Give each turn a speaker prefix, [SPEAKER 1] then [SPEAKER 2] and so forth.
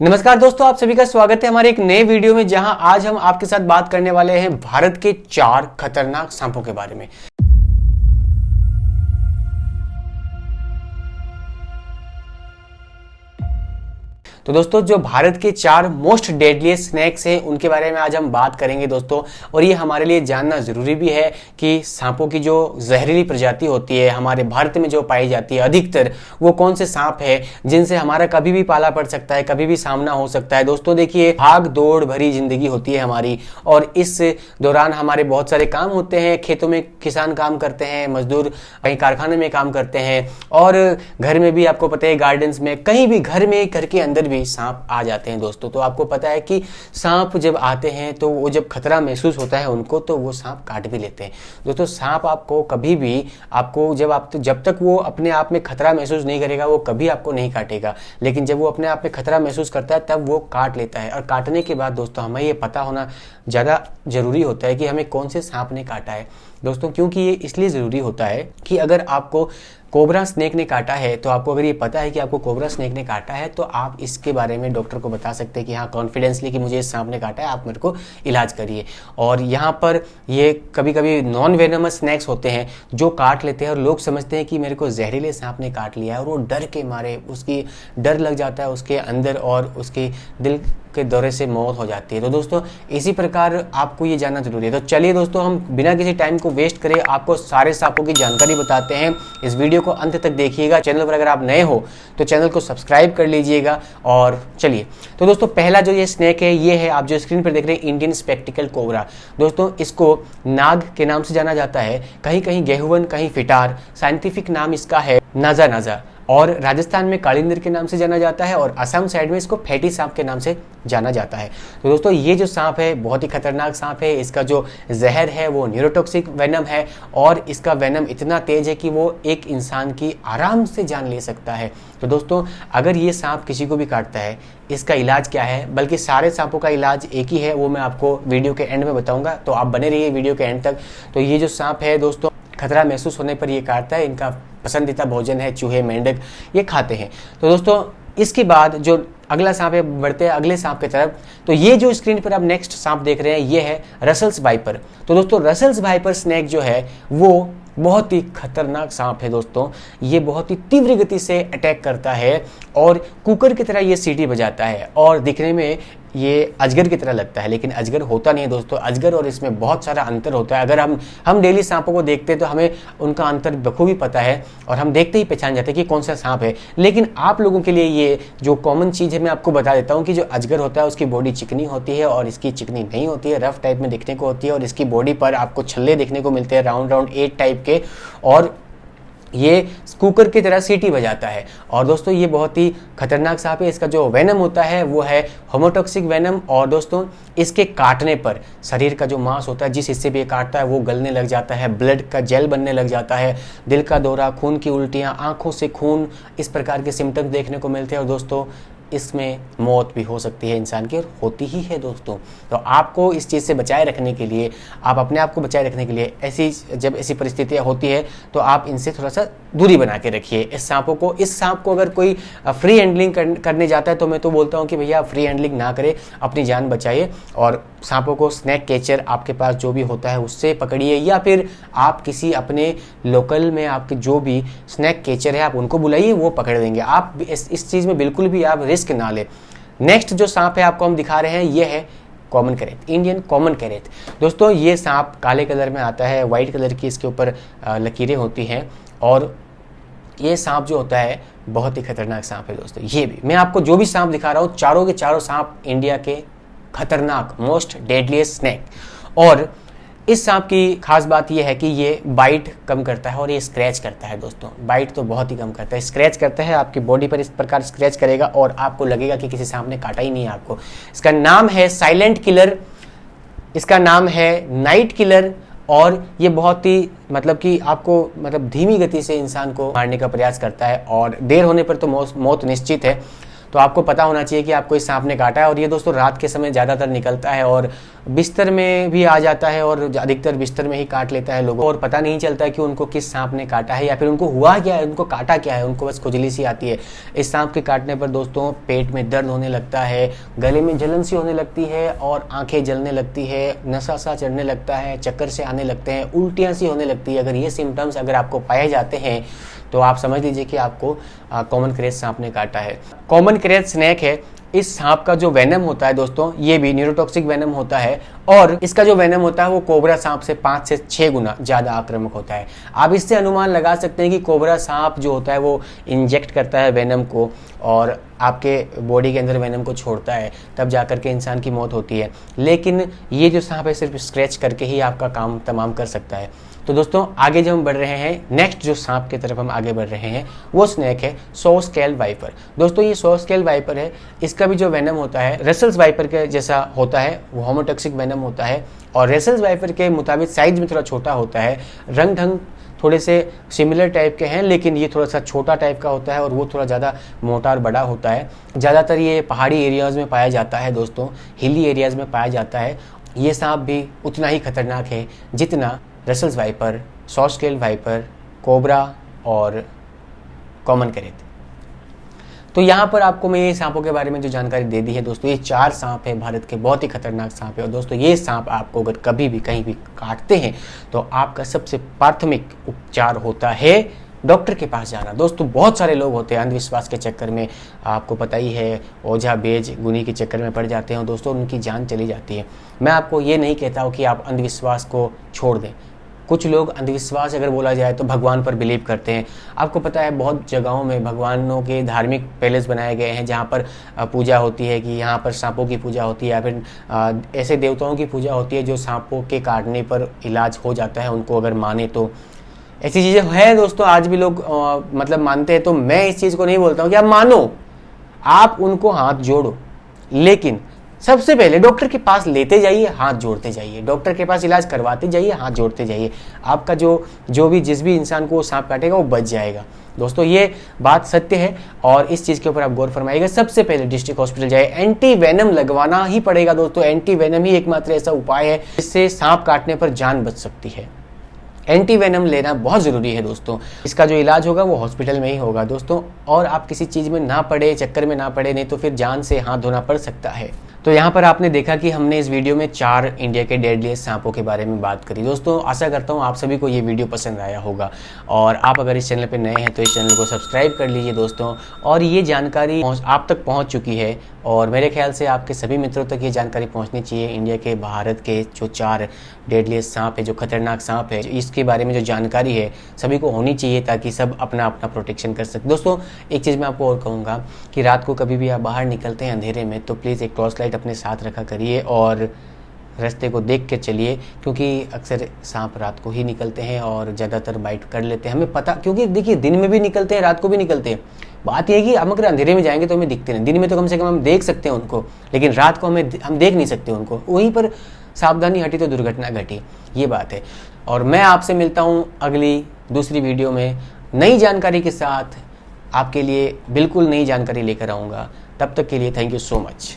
[SPEAKER 1] नमस्कार दोस्तों, आप सभी का स्वागत है हमारे एक नए वीडियो में, जहां आज हम आपके साथ बात करने वाले हैं भारत के 4 खतरनाक सांपों के बारे में। तो दोस्तों, जो भारत के 4 मोस्ट डेडलीस्ट स्नेक्स हैं उनके बारे में आज हम बात करेंगे दोस्तों। और ये हमारे लिए जानना जरूरी भी है कि सांपों की जो जहरीली प्रजाति होती है हमारे भारत में जो पाई जाती है अधिकतर, वो कौन से सांप है जिनसे हमारा कभी भी पाला पड़ सकता है, कभी भी सामना हो सकता है। दोस्तों देखिए, भाग दौड़ भरी जिंदगी होती है हमारी, और इस दौरान हमारे बहुत सारे काम होते हैं। खेतों में किसान काम करते हैं, मजदूर कहीं कारखाने में काम करते हैं, और घर में भी आपको पता है गार्डन्स में, कहीं भी घर में, घर के अंदर सांप आ जाते हैं दोस्तों। तो आपको पता है कि सांप जब आते हैं तो वो जब खतरा महसूस होता है उनको, तो वो सांप काट भी लेते हैं दोस्तों। सांप आपको कभी भी जब तक वो अपने आप में खतरा महसूस नहीं करेगा वो कभी आपको नहीं काटेगा, लेकिन जब वो अपने आप में खतरा महसूस करता है तब वो काट लेता है। और काटने के बाद दोस्तों हमें ये पता होना ज़्यादा जरूरी होता है कि हमें कौन से सांप ने काटा है दोस्तों, क्योंकि ये इसलिए ज़रूरी होता है कि अगर आपको कोबरा स्नेक ने काटा है, तो आपको अगर ये पता है कि आपको कोबरा स्नेक ने काटा है, तो आप इसके बारे में डॉक्टर को बता सकते हैं कि हाँ, कॉन्फिडेंसली कि मुझे इस सांप ने काटा है, आप मेरे को इलाज करिए। और यहाँ पर ये कभी कभी नॉन वेनमस स्नैक्स होते हैं जो काट लेते हैं, और लोग समझते हैं कि मेरे को जहरीले सांप ने काट लिया है, और वो डर के मारे उसकी डर लग जाता है उसके अंदर, और उसके दिल के दौरे से मौत हो जाती है। तो दोस्तों इसी प्रकार आपको ये जानना जरूरी है। तो चलिए दोस्तों, हम बिना किसी टाइम को वेस्ट करे आपको सारे सांपों की जानकारी बताते हैं। इस वीडियो को अंत तक देखिएगा। चैनल पर अगर आप नए हो तो चैनल को सब्सक्राइब कर लीजिएगा। और चलिए, तो दोस्तों पहला जो ये स्नेक है, ये है आप जो स्क्रीन पर देख रहे हैं, इंडियन स्पेक्टिकल कोबरा। दोस्तों इसको नाग के नाम से जाना जाता है, कहीं कहीं गेहुवन, कहीं फिटार। साइंटिफिक नाम इसका है नाजा नाजा, और राजस्थान में कालिंदर के नाम से जाना जाता है, और असम साइड में इसको फेटी सांप के नाम से जाना जाता है। तो दोस्तों ये जो सांप है बहुत ही खतरनाक सांप है। इसका जो जहर है वो न्यूरोटॉक्सिक वेनम है, और इसका वेनम इतना तेज है कि वो एक इंसान की आराम से जान ले सकता है। तो दोस्तों अगर ये सांप किसी को भी काटता है, इसका इलाज क्या है, बल्कि सारे सांपों का इलाज एक ही है, वो मैं आपको वीडियो के एंड में बताऊंगा, तो आप बने रहिए वीडियो के एंड तक। तो ये जो सांप है दोस्तों, खतरा महसूस होने पर ये काटता है। इनका पसंदीदा भोजन है चूहे, मेंढक, ये खाते हैं। तो दोस्तों इसके बाद जो अगला सांप है, बढ़ते हैं अगले सांप की तरफ। तो ये जो स्क्रीन पर आप नेक्स्ट सांप देख रहे हैं, ये है रसल्स वाइपर। तो दोस्तों रसल्स वाइपर स्नेक जो है वो बहुत ही खतरनाक सांप है दोस्तों। ये बहुत ही तीव्र गति से अटैक करता है, और कुकर की तरह ये सीटी बजाता है, और दिखने में ये अजगर की तरह लगता है, लेकिन अजगर होता नहीं है दोस्तों। अजगर और इसमें बहुत सारा अंतर होता है। अगर हम डेली सांपों को देखते हैं तो हमें उनका अंतर बखूबी पता है, और हम देखते ही पहचान जाते हैं कि कौन सा सांप है। लेकिन आप लोगों के लिए ये जो कॉमन चीज़ है मैं आपको बता देता हूँ कि जो अजगर होता है उसकी बॉडी चिकनी होती है, और इसकी चिकनी नहीं होती है, रफ टाइप में दिखने को होती है, और इसकी बॉडी पर आपको छल्ले देखने को मिलते हैं राउंड राउंड 8 टाइप के, और ये कुकर की तरह सीटी बजाता है। और दोस्तों ये बहुत ही खतरनाक सांप है। इसका जो वेनम होता है वो है होमोटॉक्सिक वेनम, और दोस्तों इसके काटने पर शरीर का जो मांस होता है, जिस हिस्से पे ये काटता है वो गलने लग जाता है, ब्लड का जेल बनने लग जाता है, दिल का दौरा, खून की उल्टियाँ, आंखों से खून, इस प्रकार के सिम्टम्स देखने को मिलते हैं। और दोस्तों इसमें मौत भी हो सकती है इंसान की, और होती ही है दोस्तों। तो आपको इस चीज़ से बचाए रखने के लिए, आप अपने आप को बचाए रखने के लिए जब ऐसी परिस्थितियाँ होती है तो आप इनसे थोड़ा सा दूरी बना के रखिए इस सांप को अगर कोई फ्री हैंडलिंग करने जाता है तो मैं तो बोलता हूँ कि भैया फ्री हैंडलिंग ना करें, अपनी जान बचाइए। और सांपों को स्नैक कैचर आपके पास जो भी होता है उससे पकड़िए, या फिर आप किसी अपने लोकल में आपके जो भी स्नैक कैचर है आप उनको बुलाइए, वो पकड़ देंगे। आप इस चीज़ में बिल्कुल भी आप रिस्क ना ले। नेक्स्ट जो सांप है आपको हम दिखा रहे हैं, ये है common krait, Indian common krait. दोस्तों ये सांप काले कलर में आता है, वाइट कलर की इसके ऊपर लकीरें होती हैं, और ये सांप जो होता है बहुत ही खतरनाक सांप है दोस्तों। ये भी मैं आपको जो भी सांप दिखा रहा हूँ, चारों के चारों सांप इंडिया के खतरनाक मोस्ट डेडलीस्ट स्नेक। और इस सांप की खास बात यह है कि ये बाइट कम करता है, और ये स्क्रैच करता है दोस्तों। बाइट तो बहुत ही कम करता है, स्क्रैच करता है, आपकी बॉडी पर इस प्रकार स्क्रैच करेगा और आपको लगेगा कि किसी सांप ने काटा ही नहीं है आपको। इसका नाम है साइलेंट किलर, इसका नाम है नाइट किलर, और ये बहुत ही कि आपको धीमी गति से इंसान को मारने का प्रयास करता है, और देर होने पर तो मौत निश्चित है। तो आपको पता होना चाहिए कि आपको इस सांप ने काटा है। और ये दोस्तों रात के समय ज़्यादातर निकलता है और बिस्तर में भी आ जाता है और अधिकतर बिस्तर में ही काट लेता है लोगों को, और पता नहीं चलता कि उनको किस सांप ने काटा है या फिर उनको हुआ क्या है, उनको काटा क्या है, उनको बस खुजली सी आती है। इस सांप के काटने पर दोस्तों पेट में दर्द होने लगता है, गले में जलन सी होने लगती है और आंखें जलने लगती है, नशा सा चढ़ने लगता है, चक्कर से आने लगते हैं, उल्टियाँ सी होने लगती है। अगर ये सिम्टम्स अगर आपको पाए जाते हैं तो आप समझ लीजिए कि आपको कॉमन करेज सांप ने काटा है। कॉमन करेज स्नेक है, इस सांप का जो वेनम होता है दोस्तों ये भी न्यूरोटॉक्सिक वेनम होता है और इसका जो वेनम होता है वो कोबरा सांप से 5 से 6 गुना ज़्यादा आक्रामक होता है। आप इससे अनुमान लगा सकते हैं कि कोबरा सांप जो होता है वो इंजेक्ट करता है वेनम को और आपके बॉडी के अंदर वेनम को छोड़ता है, तब जाकर के इंसान की मौत होती है। लेकिन ये जो सांप है सिर्फ स्क्रैच करके ही आपका काम तमाम कर सकता है। तो दोस्तों आगे जब हम बढ़ रहे हैं, नेक्स्ट जो सांप की तरफ हम आगे बढ़ रहे हैं वो स्नेक है सॉ स्केल वाइपर। दोस्तों ये सॉ स्केल वाइपर है, इसका भी जो वेनम होता है रसेल्स वाइपर के जैसा होता है, वो होमोटॉक्सिक वेनम होता है और रसेल्स वाइपर के मुताबिक साइज में थोड़ा छोटा होता है, रंग ढंग थोड़े से सिमिलर टाइप के हैं, लेकिन ये थोड़ा सा छोटा टाइप का होता है और वो थोड़ा ज़्यादा मोटा और बड़ा होता है। ज़्यादातर ये पहाड़ी एरियाज़ में पाया जाता है दोस्तों, हिली एरियाज़ में पाया जाता है। ये सांप भी उतना ही खतरनाक है जितना Russell's viper, saw scale viper, cobra और कॉमन करेज। तो यहाँ पर आपको मैं ये सांपों के बारे में जो जानकारी दे दी है दोस्तों, ये 4 सांप है भारत के, बहुत ही खतरनाक सांप है। और दोस्तों ये सांप आपको अगर कभी भी कहीं भी काटते हैं तो आपका सबसे प्राथमिक उपचार होता है डॉक्टर के पास जाना। दोस्तों बहुत सारे लोग होते हैं अंधविश्वास के चक्कर में, आपको पता ही है, ओझा बेज गुनी के चक्कर में पड़ जाते हैं और दोस्तों उनकी जान चली जाती है। मैं आपको ये नहीं कहता हूँ कि आप अंधविश्वास को छोड़ दें। कुछ लोग अंधविश्वास अगर बोला जाए तो भगवान पर बिलीव करते हैं। आपको पता है बहुत जगहों में भगवानों के धार्मिक पैलेस बनाए गए हैं जहाँ पर पूजा होती है, कि यहाँ पर सांपों की पूजा होती है या फिर ऐसे देवताओं की पूजा होती है जो सांपों के काटने पर इलाज हो जाता है, उनको अगर माने तो। ऐसी चीज़ें हैं दोस्तों, आज भी लोग मतलब मानते हैं। तो मैं इस चीज़ को नहीं बोलता हूँ कि आप मानो, आप उनको हाथ जोड़ो, लेकिन सबसे पहले डॉक्टर के पास लेते जाइए, हाथ जोड़ते जाइए, डॉक्टर के पास इलाज करवाते जाइए, हाथ जोड़ते जाइए। आपका जो भी जिस भी इंसान को वो सांप काटेगा वो बच जाएगा। दोस्तों ये बात सत्य है और इस चीज़ के ऊपर आप गौर फरमाइएगा। सबसे पहले डिस्ट्रिक्ट हॉस्पिटल जाए, एंटी वेनम लगवाना ही पड़ेगा दोस्तों। एंटी वेनम ही एकमात्र ऐसा उपाय है जिससे सांप काटने पर जान बच सकती है। एंटी वेनम लेना बहुत ज़रूरी है दोस्तों। इसका जो इलाज होगा वो हॉस्पिटल में ही होगा दोस्तों, और आप किसी चीज़ में ना पड़े, चक्कर में ना पड़े, नहीं तो फिर जान से हाथ धोना पड़ सकता है। तो यहाँ पर आपने देखा कि हमने इस वीडियो में 4 इंडिया के डेडलीस्ट सांपों के बारे में बात करी। दोस्तों आशा करता हूँ आप सभी को ये वीडियो पसंद आया होगा, और आप अगर इस चैनल पर नए हैं तो इस चैनल को सब्सक्राइब कर लीजिए दोस्तों। और ये जानकारी आप तक पहुँच चुकी है और मेरे ख्याल से आपके सभी मित्रों तक ये जानकारी पहुँचनी चाहिए। इंडिया के, भारत के जो 4 डेडलीस्ट सांप है, जो खतरनाक सांप है, इसके बारे में जो जानकारी है सभी को होनी चाहिए ताकि सब अपना अपना प्रोटेक्शन कर सके। दोस्तों एक चीज़ मैं आपको और कहूँगा कि रात को कभी भी आप बाहर निकलते हैं अंधेरे में तो प्लीज़ एक टॉर्च लाइट अपने साथ रखा करिए और रास्ते को देख के चलिए, क्योंकि अक्सर सांप रात को ही निकलते हैं और ज़्यादातर बाइट कर लेते हैं। हमें पता, क्योंकि देखिए दिन में भी निकलते हैं, रात को भी निकलते हैं। बात यह है कि हम अगर अंधेरे में जाएंगे तो हमें दिखते नहीं, दिन में तो कम से कम हम देख सकते हैं उनको, लेकिन रात को हम देख नहीं सकते उनको। वहीं पर सावधानी हटी तो दुर्घटना घटी, ये बात है। और मैं आपसे मिलता हूँ अगली दूसरी वीडियो में नई जानकारी के साथ, आपके लिए बिल्कुल नई जानकारी लेकर आऊँगा। तब तक के लिए थैंक यू सो मच।